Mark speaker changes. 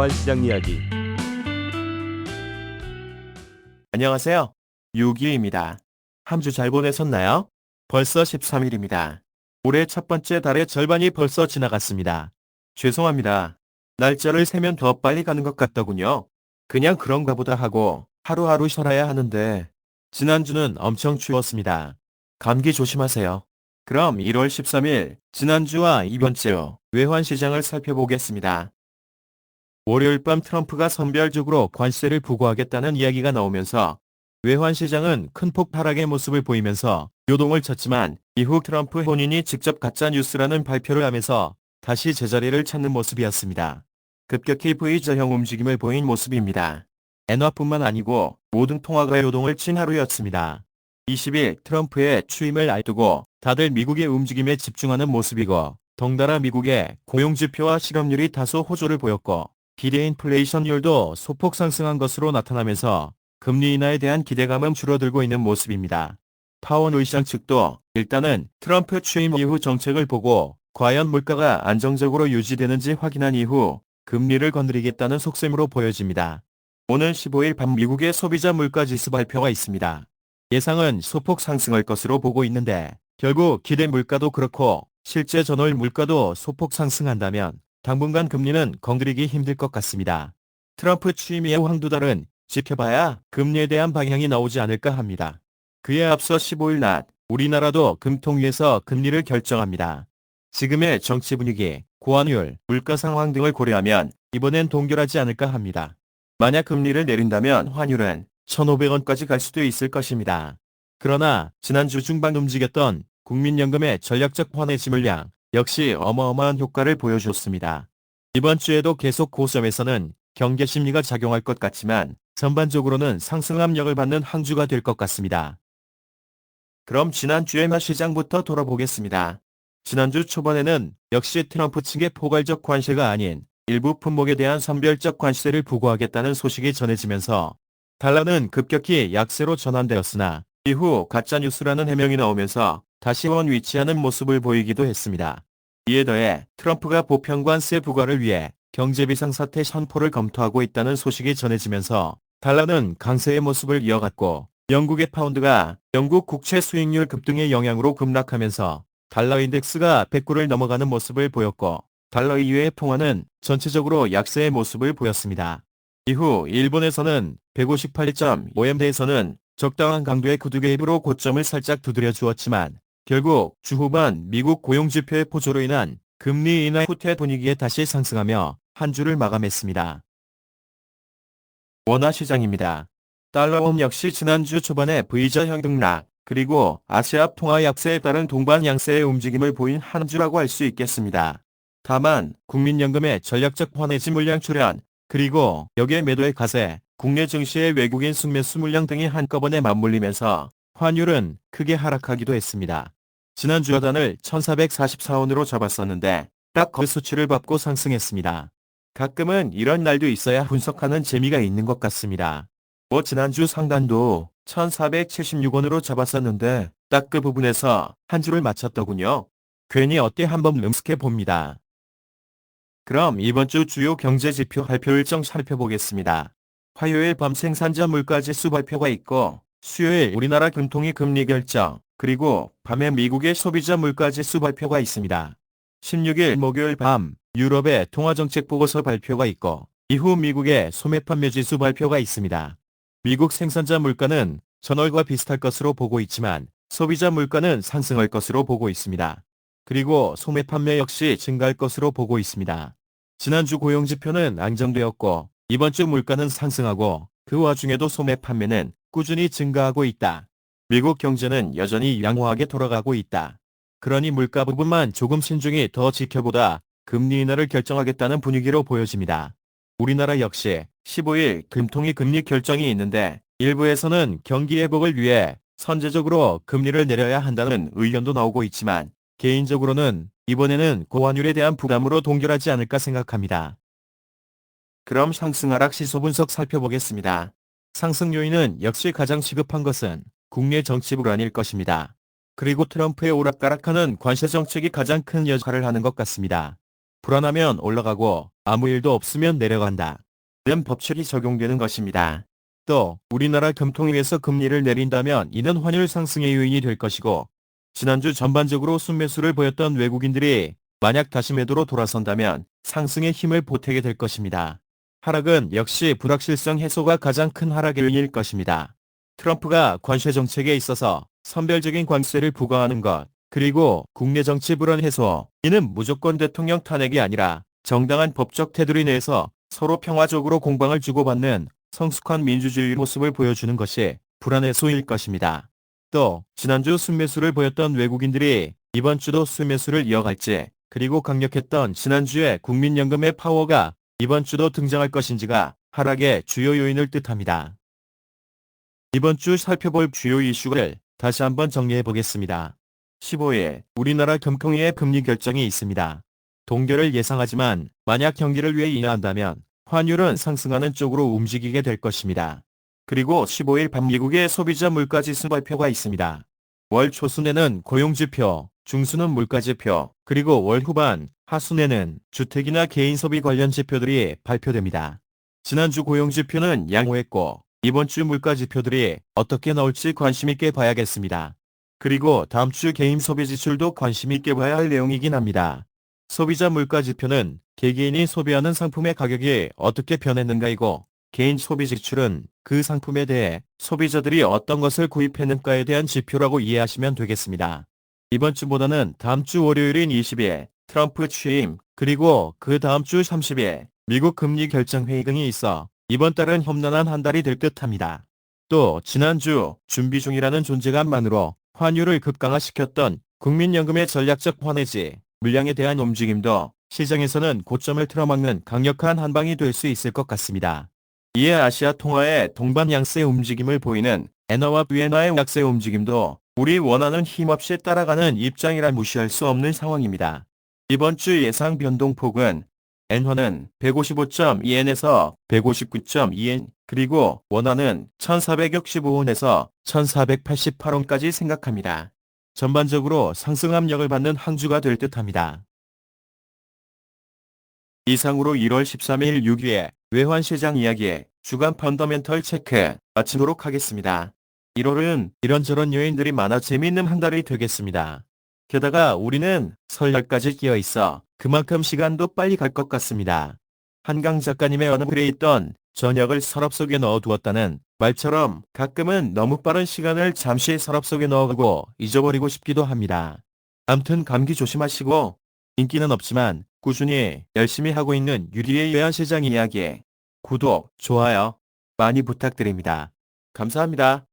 Speaker 1: 외환시장 이야기.
Speaker 2: 안녕하세요. 유기입니다. 한 주 잘 보내셨나요? 벌써 13일입니다. 올해 첫 번째 달의 절반이 벌써 지나갔습니다. 죄송합니다. 날짜를 세면 더 빨리 가는 것 같더군요. 그냥 그런가 보다 하고 하루하루 살아야 하는데 지난주는 엄청 추웠습니다. 감기 조심하세요. 그럼 1월 13일 지난주와 이번 주 외환시장을 살펴보겠습니다. 월요일 밤 트럼프가 선별적으로 관세를 부과하겠다는 이야기가 나오면서 외환시장은 큰 폭하락의 모습을 보이면서 요동을 쳤지만 이후 트럼프 본인이 직접 가짜뉴스라는 발표를 하면서 다시 제자리를 찾는 모습이었습니다. 급격히 V자형 움직임을 보인 모습입니다. 엔화뿐만 아니고 모든 통화가 요동을 친 하루였습니다. 20일 트럼프의 취임을 앞두고 다들 미국의 움직임에 집중하는 모습이고 덩달아 미국의 고용지표와 실업률이 다소 호조를 보였고 기대 인플레이션율도 소폭 상승한 것으로 나타나면서 금리 인하에 대한 기대감은 줄어들고 있는 모습입니다. 파원 의장 측도 일단은 트럼프 취임 이후 정책을 보고 과연 물가가 안정적으로 유지되는지 확인한 이후 금리를 건드리겠다는 속셈으로 보여집니다. 오늘 15일 밤 미국의 소비자 물가지수 발표가 있습니다. 예상은 소폭 상승할 것으로 보고 있는데 결국 기대 물가도 그렇고 실제 전월 물가도 소폭 상승한다면 당분간 금리는 건드리기 힘들 것 같습니다. 트럼프 취임 이후 한두 달은 지켜봐야 금리에 대한 방향이 나오지 않을까 합니다. 그에 앞서 15일 낮 우리나라도 금통위에서 금리를 결정합니다. 지금의 정치 분위기, 고환율, 물가 상황 등을 고려하면 이번엔 동결하지 않을까 합니다. 만약 금리를 내린다면 환율은 1,500원까지 갈 수도 있을 것입니다. 그러나 지난주 중반 움직였던 국민연금의 전략적 환해지 물량 역시 어마어마한 효과를 보여줬습니다. 이번 주에도 계속 고점에서는 경계 심리가 작용할 것 같지만 전반적으로는 상승 압력을 받는 한 주가 될 것 같습니다. 그럼 지난주의 시장부터 돌아보겠습니다. 지난주 초반에는 역시 트럼프 측의 포괄적 관세가 아닌 일부 품목에 대한 선별적 관세를 부과하겠다는 소식이 전해지면서 달러는 급격히 약세로 전환되었으나 이후 가짜뉴스라는 해명이 나오면서 다시 원 위치하는 모습을 보이기도 했습니다. 이에 더해 트럼프가 보편관세 부과를 위해 경제비상사태 선포를 검토하고 있다는 소식이 전해지면서 달러는 강세의 모습을 이어갔고 영국의 파운드가 영국 국채 수익률 급등의 영향으로 급락하면서 달러 인덱스가 109를 넘어가는 모습을 보였고 달러 이외의 통화는 전체적으로 약세의 모습을 보였습니다. 이후 일본에서는 158.5엔대에서는 적당한 강도의 구두 개입으로 고점을 살짝 두드려 주었지만 결국 주 후반 미국 고용지표의 포조로 인한 금리 인하 후퇴 분위기에 다시 상승하며 한 주를 마감했습니다. 원화 시장입니다. 달러원 역시 지난주 초반에 V자형 등락, 그리고 아시아 통화 약세에 따른 동반 양세의 움직임을 보인 한 주라고 할 수 있겠습니다. 다만 국민연금의 전략적 환해지 물량 출현, 그리고 여기에 매도의 가세, 국내 증시의 외국인 순매수 물량 등이 한꺼번에 맞물리면서 환율은 크게 하락하기도 했습니다. 지난주 하단을 1,444원으로 잡았었는데 딱 그 수치를 밟고 상승했습니다. 가끔은 이런 날도 있어야 분석하는 재미가 있는 것 같습니다. 지난주 상단도 1,476원으로 잡았었는데 딱 그 부분에서 한 줄을 맞췄더군요. 괜히 어때 한번 음습해 봅니다. 그럼 이번 주 주요 경제지표 발표 일정 살펴보겠습니다. 화요일 밤 생산자 물가지수 발표가 있고 수요일 우리나라 금통위 금리 결정, 그리고 밤에 미국의 소비자 물가지수 발표가 있습니다. 16일 목요일 밤 유럽의 통화정책 보고서 발표가 있고 이후 미국의 소매 판매지수 발표가 있습니다. 미국 생산자 물가는 전월과 비슷할 것으로 보고 있지만 소비자 물가는 상승할 것으로 보고 있습니다. 그리고 소매 판매 역시 증가할 것으로 보고 있습니다. 지난주 고용지표는 안정되었고 이번 주 물가는 상승하고 그 와중에도 소매 판매는 꾸준히 증가하고 있다. 미국 경제는 여전히 양호하게 돌아가고 있다. 그러니 물가 부분만 조금 신중히 더 지켜보다 금리 인하를 결정하겠다는 분위기로 보여집니다. 우리나라 역시 15일 금통위 금리 결정이 있는데 일부에서는 경기 회복을 위해 선제적으로 금리를 내려야 한다는 의견도 나오고 있지만 개인적으로는 이번에는 고환율에 대한 부담으로 동결하지 않을까 생각합니다. 그럼 상승 하락 시소 분석 살펴보겠습니다. 상승 요인은 역시 가장 시급한 것은 국내 정치 불안일 것입니다. 그리고 트럼프의 오락가락하는 관세 정책이 가장 큰 역할을 하는 것 같습니다. 불안하면 올라가고 아무 일도 없으면 내려간다. 는 법칙이 적용되는 것입니다. 또 우리나라 금통위에서 금리를 내린다면 이는 환율 상승의 요인이 될 것이고 지난주 전반적으로 순매수를 보였던 외국인들이 만약 다시 매도로 돌아선다면 상승의 힘을 보태게 될 것입니다. 하락은 역시 불확실성 해소가 가장 큰 하락의 요인일 것입니다. 트럼프가 관세 정책에 있어서 선별적인 관세를 부과하는 것, 그리고 국내 정치 불안 해소, 이는 무조건 대통령 탄핵이 아니라 정당한 법적 테두리 내에서 서로 평화적으로 공방을 주고받는 성숙한 민주주의 모습을 보여주는 것이 불안 해소일 것입니다. 또 지난주 순매수를 보였던 외국인들이 이번 주도 순매수를 이어갈지, 그리고 강력했던 지난주의 국민연금의 파워가 이번 주도 등장할 것인지가 하락의 주요 요인을 뜻합니다. 이번 주 살펴볼 주요 이슈를 다시 한번 정리해 보겠습니다. 15일, 우리나라 금통위의 금리 결정이 있습니다. 동결을 예상하지만 만약 경기를 위해 인하한다면 환율은 상승하는 쪽으로 움직이게 될 것입니다. 그리고 15일 밤 미국의 소비자 물가지수 발표가 있습니다. 월 초순에는 고용지표, 중순은 물가지표, 그리고 월 후반, 하순에는 주택이나 개인 소비 관련 지표들이 발표됩니다. 지난주 고용지표는 양호했고 이번 주 물가지표들이 어떻게 나올지 관심있게 봐야겠습니다. 그리고 다음 주 개인 소비 지출도 관심있게 봐야 할 내용이긴 합니다. 소비자 물가지표는 개개인이 소비하는 상품의 가격이 어떻게 변했는가이고, 개인 소비 지출은 그 상품에 대해 소비자들이 어떤 것을 구입했는가에 대한 지표라고 이해하시면 되겠습니다. 이번 주보다는 다음 주 월요일인 20일 트럼프 취임, 그리고 그 다음 주 30일 미국 금리 결정 회의 등이 있어 이번 달은 험난한 한 달이 될 듯합니다. 또 지난주 준비 중이라는 존재감만으로 환율을 급강화시켰던 국민연금의 전략적 환해지 물량에 대한 움직임도 시장에서는 고점을 틀어막는 강력한 한방이 될 수 있을 것 같습니다. 이에 아시아 통화의 동반 양세 움직임을 보이는 엔화와 위엔화의 약세 움직임도 우리 원화는 힘없이 따라가는 입장이라 무시할 수 없는 상황입니다. 이번 주 예상 변동폭은 엔화는 155.2엔에서 159.2엔, 그리고 원화는 1465원에서 1488원까지 생각합니다. 전반적으로 상승 압력을 받는 한 주가 될 듯합니다. 이상으로 1월 13일 6위의 외환시장 이야기 주간 펀더멘털 체크 마치도록 하겠습니다. 1월은 이런저런 요인들이 많아 재미있는 한 달이 되겠습니다. 게다가 우리는 설날까지 끼어 있어 그만큼 시간도 빨리 갈 것 같습니다. 한강 작가님의 어느 글에 있던 저녁을 서랍 속에 넣어두었다는 말처럼 가끔은 너무 빠른 시간을 잠시 서랍 속에 넣어가고 잊어버리고 싶기도 합니다. 암튼 감기 조심하시고, 인기는 없지만 꾸준히 열심히 하고 있는 유리의 외환시장 이야기 구독, 좋아요 많이 부탁드립니다. 감사합니다.